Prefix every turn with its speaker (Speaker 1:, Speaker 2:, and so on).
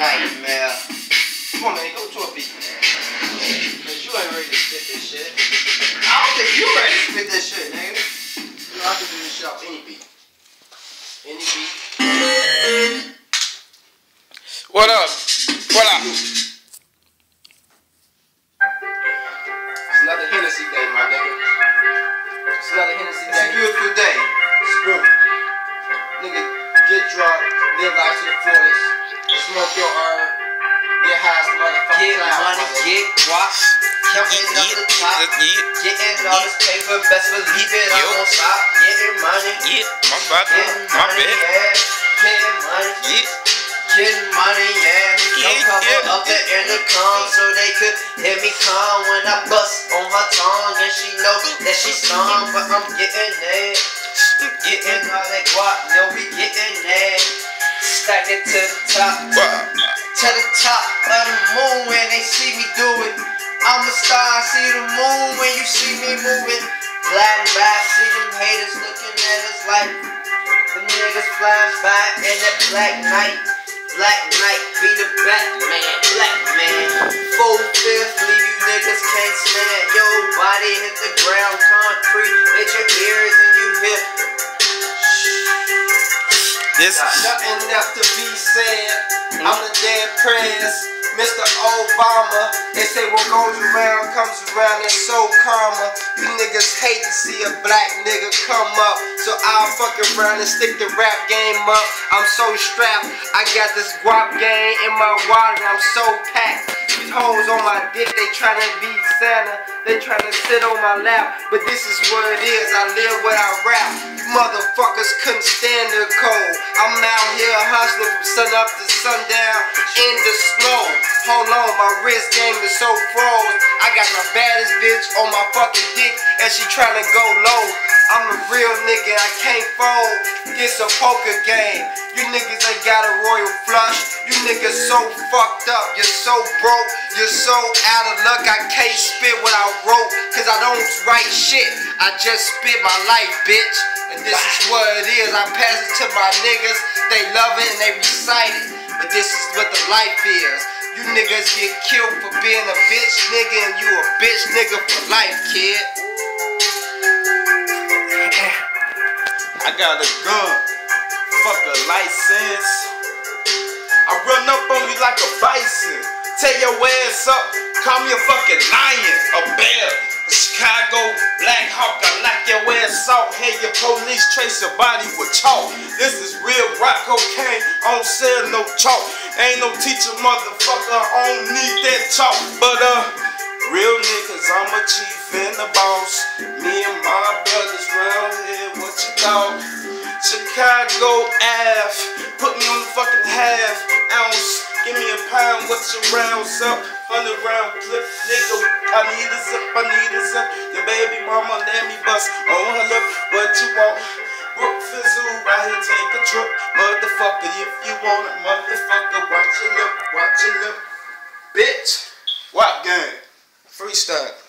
Speaker 1: Nightmare. Come on, man, go to a beat, man. Cause you ain't ready to spit this shit. I don't think you ready to spit this shit, nigga. You know, I can do this shit off any beat. Any beat.
Speaker 2: What up? What up?
Speaker 1: It's another Hennessy day, my nigga. It's another Hennessy day. It's a beautiful day. It's beautiful. Nigga, get drunk, live life to the fullest, smoke your herb, get high as the motherfucking cloud. Get money, get guap, counting up the top, getting all this paper, best believe it, I won't stop. Getting money,
Speaker 2: my brother, my bad.
Speaker 1: Yeah. Getting money, getting money, yeah. Don't cover up the intercom so they could hear me calm when I bust on her tongue and she know that she's strong, but I'm getting it. Getting all that guap, no, we getting it. Stack it to the top, to the top of the moon when they see me do it. I'm a star, I see the moon when you see me moving. Gliding by, see them haters looking at us like the niggas flying by in that black night. Black night, be the Batman, black man. 4/5, leave you niggas can't stand. Your body hit the ground, concrete, hit your ears and you hear.
Speaker 2: This
Speaker 1: nothing left to be said. I'm the dead prez, Mr. Obama. They say what goes around comes around, it's so karma. You niggas hate to see a black nigga come up, so I'll fuck around and stick the rap game up. I'm so strapped, I got this guap game in my wallet, I'm so packed. These hoes on my dick, they tryna be Santa, they tryna sit on my lap, but this is what it is, I live what I rap. You motherfuckers couldn't stand the cold. I'm out here hustling from sun up to sundown in the snow. Hold on, my wrist game is so froze. I got the baddest bitch on my fucking dick and she tryna go low. I'm a real nigga, I can't fold. This a poker game. You niggas ain't got a royal flush. You niggas so fucked up. You're so broke. You're so out of luck. I can't spit what I wrote, cause I don't write shit. I just spit my life, bitch. And this is what it is. I pass it to my niggas. They love it and they recite it. But this is what the life is. You niggas get killed for being a bitch nigga, and you a bitch nigga for life, kid.
Speaker 2: I got a gun, fuck a license. I run up on you like a bison. Tear your ass up, call me a fucking lion, a bear, a Chicago Black Hawk. I knock your ass out, hey your police trace your body with chalk. This is real rock cocaine, I don't sell no chalk. Ain't no teacher motherfucker, I don't need that chalk. But real niggas, I'm a chief and a boss. Me and my brothers round here, what you thought? Chicago Ave, put me on the fucking half ounce. Give me a pound, what's your rounds up? 100 round clip, nigga, I need a zip, I need a zip. Your baby mama let me bust on her lip, what you want? Brook Fizzle, right here, take a trip. Motherfucker, if you want it, motherfucker, watch your lip, bitch. What gang? Freestyle.